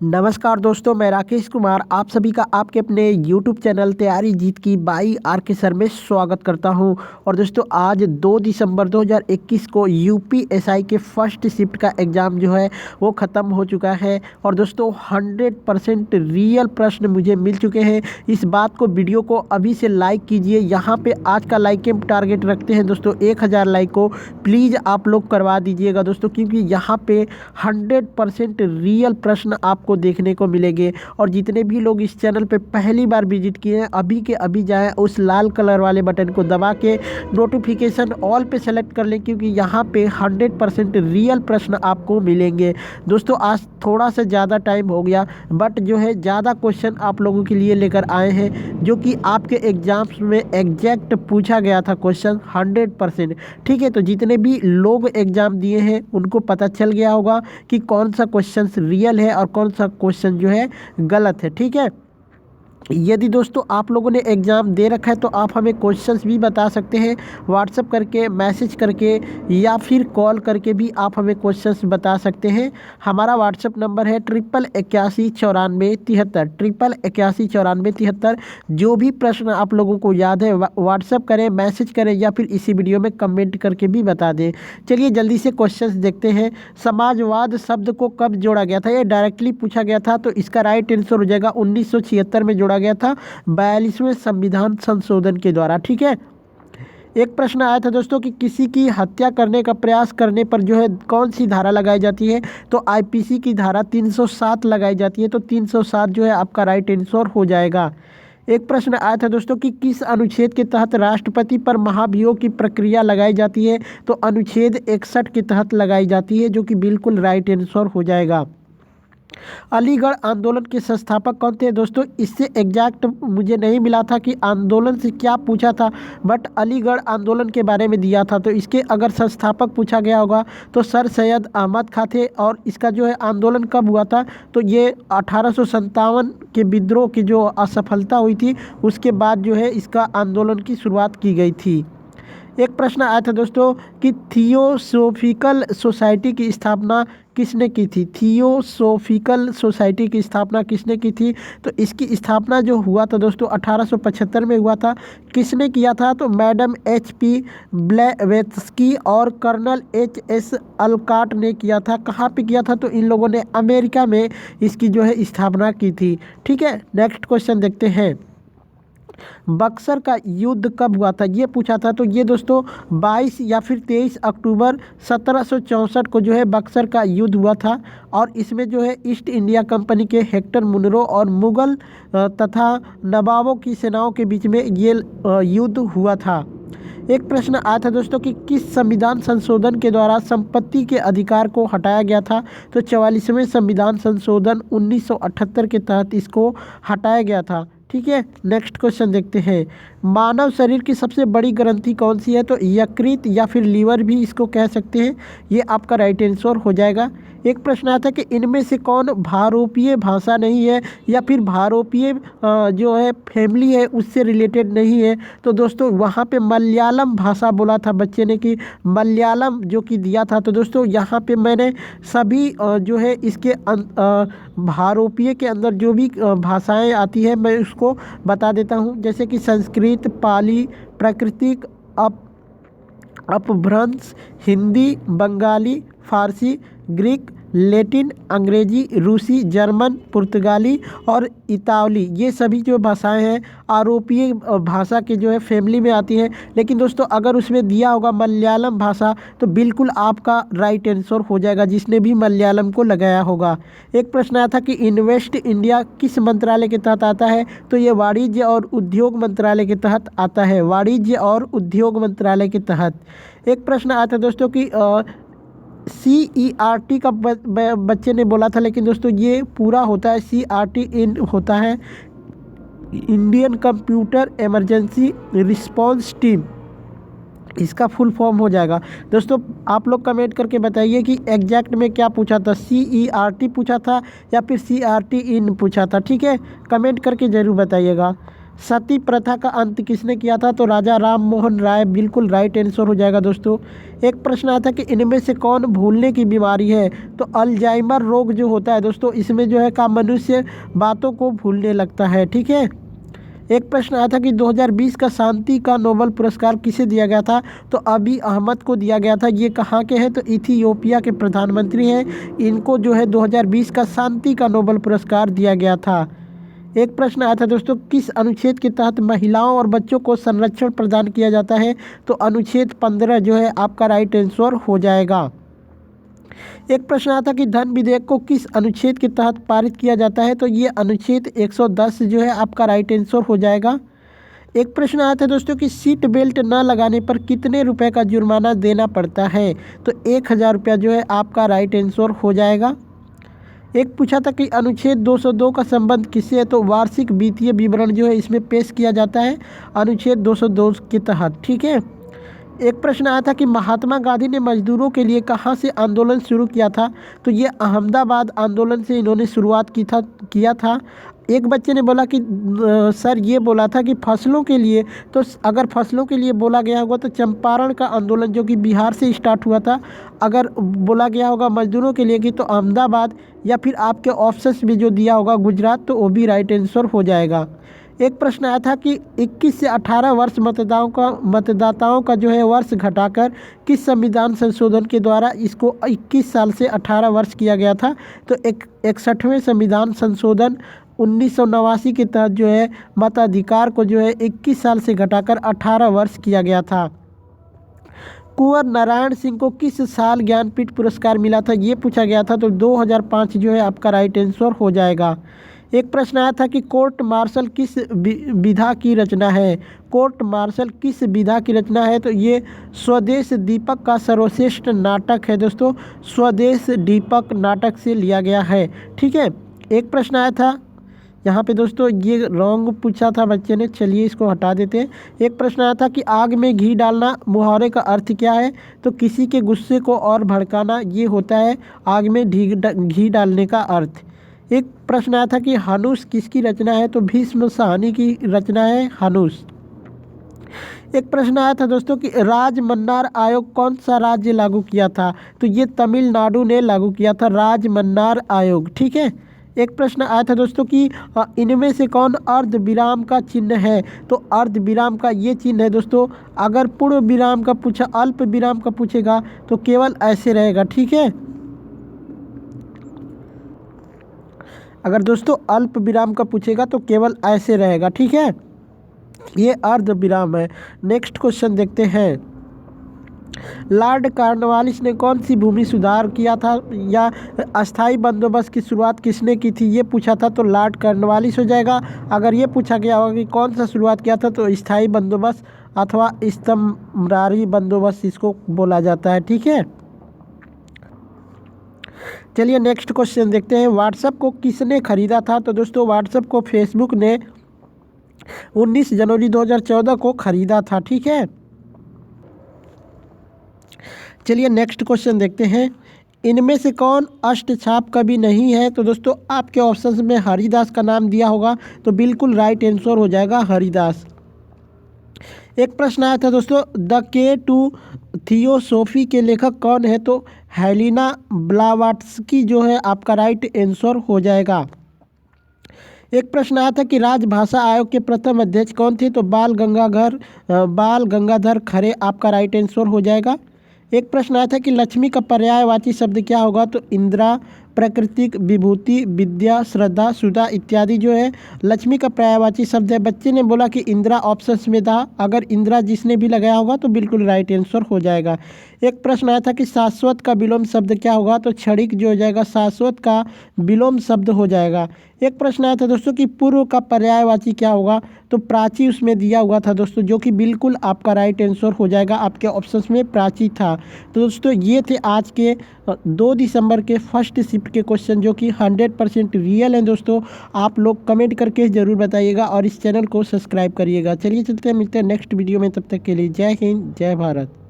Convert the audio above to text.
नमस्कार दोस्तों, मैं राकेश कुमार आप सभी का आपके अपने YouTube चैनल तैयारी जीत की बाई आर के सर में स्वागत करता हूं। और दोस्तों आज 2 दिसंबर 2021 को यूपीएसआई के फर्स्ट शिफ्ट का एग्ज़ाम जो है वो ख़त्म हो चुका है। और दोस्तों 100% रियल प्रश्न मुझे मिल चुके हैं। इस बात को वीडियो को अभी से लाइक कीजिए। यहाँ पे आज का लाइक के टारगेट रखते हैं दोस्तों 1000 लाइक को प्लीज़ आप लोग करवा दीजिएगा दोस्तों, क्योंकि यहाँ पे 100% रियल प्रश्न आपको देखने को मिलेंगे। और जितने भी लोग इस चैनल पे पहली बार विजिट किए हैं अभी के अभी जाएं, उस लाल कलर वाले बटन को दबा के नोटिफिकेशन ऑल पे सेलेक्ट कर लें, क्योंकि यहाँ पे 100% रियल प्रश्न आपको मिलेंगे। दोस्तों आज थोड़ा सा ज़्यादा टाइम हो गया, बट जो है ज़्यादा क्वेश्चन आप लोगों के लिए लेकर आए हैं जो कि आपके एग्जाम्स में एग्जैक्ट पूछा गया था क्वेश्चन 100%। ठीक है, तो जितने भी लोग एग्ज़ाम दिए हैं उनको पता चल गया होगा कि कौन सा क्वेश्चन रियल है और कौन सा क्वेश्चन जो है गलत है। ठीक है, यदि दोस्तों आप लोगों ने एग्ज़ाम दे रखा है तो आप हमें क्वेश्चंस भी बता सकते हैं, व्हाट्सएप करके, मैसेज करके या फिर कॉल करके भी आप हमें क्वेश्चंस बता सकते हैं। हमारा व्हाट्सएप नंबर है 88819473 88819473। जो भी प्रश्न आप लोगों को याद है व्हाट्सएप करें, मैसेज करें या फिर इसी वीडियो में कमेंट करके भी बता दें। चलिए जल्दी से क्वेश्चंस देखते हैं। समाजवाद शब्द को कब जोड़ा गया था? ये डायरेक्टली पूछा गया था, तो इसका राइट आंसर हो जाएगा 1976 में जोड़ा गया था 42वें संविधान संशोधन के द्वारा। ठीक है, एक प्रश्न आया था दोस्तों कि किसी की हत्या करने का प्रयास करने पर जो है कौन सी धारा लगाई जाती है? तो आईपीसी की धारा 307 लगाई जाती है, तो 307 जो है आपका राइट आंसर हो जाएगा। एक प्रश्न आया था दोस्तों कि किस अनुच्छेद के तहत राष्ट्रपति पर महाभियोग की प्रक्रिया लगाई जाती है? तो अनुच्छेद 61 के तहत लगाई जाती है, जो कि बिल्कुल राइट आंसर हो जाएगा। अलीगढ़ आंदोलन के संस्थापक कौन थे? दोस्तों इससे एग्जैक्ट मुझे नहीं मिला था कि आंदोलन से क्या पूछा था, बट अलीगढ़ आंदोलन के बारे में दिया था, तो इसके अगर संस्थापक पूछा गया होगा तो सर सैयद अहमद खां थे। और इसका जो है आंदोलन कब हुआ था? तो ये 1857 के विद्रोह की जो असफलता हुई थी उसके बाद जो है इसका आंदोलन की शुरुआत की गई थी। एक प्रश्न आया था दोस्तों कि थियोसोफिकल सोसाइटी की स्थापना किसने की थी? थियोसोफिकल सोसाइटी की स्थापना किसने की थी? तो इसकी स्थापना जो हुआ था दोस्तों 1875 में हुआ था। किसने किया था? तो मैडम HP ब्लेवेत्स्की और कर्नल HS अलकाट ने किया था। कहाँ पे किया था? तो इन लोगों ने अमेरिका में इसकी जो है स्थापना की थी। ठीक है, नेक्स्ट क्वेश्चन देखते हैं। बक्सर का युद्ध कब हुआ था? ये पूछा था, तो ये दोस्तों 22 या फिर 23 अक्टूबर 1764 को जो है बक्सर का युद्ध हुआ था। और इसमें जो है ईस्ट इंडिया कंपनी के हेक्टर मुनरो और मुगल तथा नवाबों की सेनाओं के बीच में ये युद्ध हुआ था। एक प्रश्न आया था दोस्तों कि किस संविधान संशोधन के द्वारा संपत्ति के अधिकार को हटाया गया था? तो 44वें संविधान संशोधन 1978 के तहत इसको हटाया गया था। ठीक है, नेक्स्ट क्वेश्चन देखते हैं। मानव शरीर की सबसे बड़ी ग्रंथि कौन सी है? तो यकृत या फिर लीवर भी इसको कह सकते हैं, ये आपका राइट आंसर हो जाएगा। एक प्रश्न आता है कि इनमें से कौन भारोपीय भाषा नहीं है या फिर भारोपीय जो है फैमिली है उससे रिलेटेड नहीं है? तो दोस्तों वहाँ पे मलयालम भाषा बोला था बच्चे ने कि मलयालम जो कि दिया था। तो दोस्तों यहाँ पे मैंने सभी जो है इसके भारोपीय के अंदर जो भी भाषाएं आती है मैं उसको बता देता हूँ, जैसे कि संस्कृत, पाली, प्राकृतिक, अपभ्रंश, हिंदी, बंगाली, फारसी, ग्रीक, लैटिन, अंग्रेजी, रूसी, जर्मन, पुर्तगाली और इतावली, ये सभी जो भाषाएं हैं आरोपीय भाषा के जो है फैमिली में आती हैं। लेकिन दोस्तों अगर उसमें दिया होगा मलयालम भाषा तो बिल्कुल आपका राइट आंसर हो जाएगा जिसने भी मलयालम को लगाया होगा। एक प्रश्न आया था कि इन्वेस्ट इंडिया किस मंत्रालय के तहत आता है? तो ये वाणिज्य और उद्योग मंत्रालय के तहत आता है, वाणिज्य और उद्योग मंत्रालय के तहत। एक प्रश्न आया था दोस्तों कि CERT का बच्चे ने बोला था, लेकिन दोस्तों ये पूरा होता है CRT इन होता है Indian computer emergency response team, इसका फुल फॉर्म हो जाएगा। दोस्तों आप लोग कमेंट करके बताइए कि एग्जैक्ट में क्या पूछा था, CERT पूछा था या फिर CRT इन पूछा था। ठीक है, कमेंट करके ज़रूर बताइएगा। सती प्रथा का अंत किसने किया था? तो राजा राम मोहन राय बिल्कुल राइट आंसर हो जाएगा दोस्तों। एक प्रश्न आया था कि इनमें से कौन भूलने की बीमारी है? तो अल्जाइमर रोग जो होता है दोस्तों, इसमें जो है का मनुष्य बातों को भूलने लगता है। ठीक है। एक प्रश्न आया था कि 2020 का शांति का नोबेल पुरस्कार किसे दिया गया था? तो अभी अहमद को दिया गया था। ये कहाँ के हैं? तो इथियोपिया के प्रधानमंत्री हैं। इनको जो है 2020 का शांति का नोबेल पुरस्कार दिया गया था। एक प्रश्न आया था दोस्तों, किस अनुच्छेद के तहत महिलाओं और बच्चों को संरक्षण प्रदान किया जाता है? तो अनुच्छेद 15 जो है आपका राइट आंसर हो जाएगा। एक प्रश्न आया था कि धन विधेयक को किस अनुच्छेद के तहत पारित किया जाता है? तो ये अनुच्छेद 110 जो है आपका राइट आंसर हो जाएगा। एक प्रश्न आया था दोस्तों कि सीट बेल्ट न लगाने पर कितने रुपए का जुर्माना देना पड़ता है? तो 1000 रुपया जो है आपका राइट आंसर हो जाएगा। एक पूछा था कि अनुच्छेद 202 का संबंध किससे है? तो वार्षिक वित्तीय विवरण जो है इसमें पेश किया जाता है अनुच्छेद 202 के तहत। ठीक है। एक प्रश्न आया था कि महात्मा गांधी ने मजदूरों के लिए कहाँ से आंदोलन शुरू किया था? तो ये अहमदाबाद आंदोलन से इन्होंने शुरुआत किया था। एक बच्चे ने बोला कि सर ये बोला था कि फसलों के लिए, तो अगर फसलों के लिए बोला गया होगा तो चंपारण का आंदोलन जो कि बिहार से स्टार्ट हुआ था, अगर बोला गया होगा मजदूरों के लिए कि तो अहमदाबाद, या फिर आपके ऑप्शंस में जो दिया होगा गुजरात, तो वो भी राइट आंसर हो जाएगा। एक प्रश्न आया था कि 21 से 18 वर्ष मतदाताओं का जो है वर्ष घटाकर किस संविधान संशोधन के द्वारा इसको 21 साल से 18 वर्ष किया गया था? तो 61वें संविधान संशोधन 1989 के तहत जो है मताधिकार को जो है 21 साल से घटाकर 18 वर्ष किया गया था। कुंवर नारायण सिंह को किस साल ज्ञानपीठ पुरस्कार मिला था? ये पूछा गया था। तो 2005 जो है आपका राइट आंसर हो जाएगा। एक प्रश्न आया था कि कोर्ट मार्शल किस विधा की रचना है? कोर्ट मार्शल किस विधा की रचना है? तो ये स्वदेश दीपक का सर्वश्रेष्ठ नाटक है दोस्तों। स्वदेश दीपक नाटक से लिया गया है। ठीक है। एक प्रश्न आया था यहाँ पे दोस्तों, ये रॉन्ग पूछा था बच्चे ने, चलिए इसको हटा देते हैं। एक प्रश्न आया था कि आग में घी डालना मुहावरे का अर्थ क्या है? तो किसी के गुस्से को और भड़काना, ये होता है आग में घी डालने का अर्थ। एक प्रश्न आया था कि हनुष किसकी रचना है? तो भीष्म साहनी की रचना है हनुष। एक प्रश्न आया था दोस्तों कि राजमन्नार आयोग कौन सा राज्य लागू किया था? तो ये तमिलनाडु ने लागू किया था राजमन्नार आयोग। ठीक है। एक प्रश्न आया था दोस्तों कि इनमें से कौन अर्ध विराम का चिन्ह है? तो अर्ध विराम का ये चिन्ह है दोस्तों। अगर पूर्ण विराम का पूछा, अल्प विराम का पूछेगा तो केवल ऐसे रहेगा। ठीक है। अगर दोस्तों अल्प विराम का पूछेगा तो केवल ऐसे रहेगा। ठीक है। ये अर्ध विराम है। नेक्स्ट क्वेश्चन देखते हैं। लॉर्ड कॉर्नवालिस ने कौन सी भूमि सुधार किया था या अस्थाई बंदोबस्त की शुरुआत किसने की थी? ये पूछा था तो लॉर्ड कॉर्नवालिस हो जाएगा। अगर ये पूछा गया होगा कि कौन सा शुरुआत किया था, तो स्थाई बंदोबस्त अथवा इस्तमरारी बंदोबस्त इसको बोला जाता है। ठीक है। चलिए नेक्स्ट क्वेश्चन देखते हैं। व्हाट्सएप को किसने खरीदा था? तो दोस्तों व्हाट्सएप को फेसबुक ने 19 जनवरी 2014 को खरीदा था। ठीक है। चलिए नेक्स्ट क्वेश्चन देखते हैं। इनमें से कौन अष्टछाप कवि नहीं है? तो दोस्तों आपके ऑप्शंस में हरिदास का नाम दिया होगा, तो बिल्कुल राइट आंसर हो जाएगा हरिदास। एक प्रश्न आया था दोस्तों, द के टू थियोसॉफी के लेखक कौन है? तो हेलिना ब्लावाट्स्की जो है आपका राइट आंसर हो जाएगा। एक प्रश्न आया था कि राजभाषा आयोग के प्रथम अध्यक्ष कौन थे? तो बाल गंगाधर खरे आपका राइट आंसर हो जाएगा। एक प्रश्न आया था कि लक्ष्मी का पर्यायवाची शब्द क्या होगा? तो इंदिरा, प्राकृतिक, विभूति, विद्या, श्रद्धा, सुधा इत्यादि जो है लक्ष्मी का पर्यायवाची शब्द है। बच्चे ने बोला कि इंदिरा ऑप्शंस में था। अगर इंदिरा जिसने भी लगाया होगा तो बिल्कुल राइट आंसर हो जाएगा। एक प्रश्न आया था कि शाश्वत का विलोम शब्द क्या होगा? तो क्षणिक जो हो जाएगा शाश्वत का विलोम शब्द हो जाएगा। एक प्रश्न आया था दोस्तों कि पूर्व का पर्यायवाची क्या होगा? तो प्राची उसमें दिया हुआ था दोस्तों, जो कि बिल्कुल आपका राइट आंसर हो जाएगा। आपके ऑप्शंस में प्राची था। तो दोस्तों ये थे आज के 2 दिसंबर के फर्स्ट शिफ्ट के क्वेश्चन, जो कि 100% रियल हैं दोस्तों। आप लोग कमेंट करके ज़रूर बताइएगा और इस चैनल को सब्सक्राइब करिएगा। चलिए चलते हैं, मिलते हैं नेक्स्ट वीडियो में। तब तक के लिए जय हिंद, जय भारत।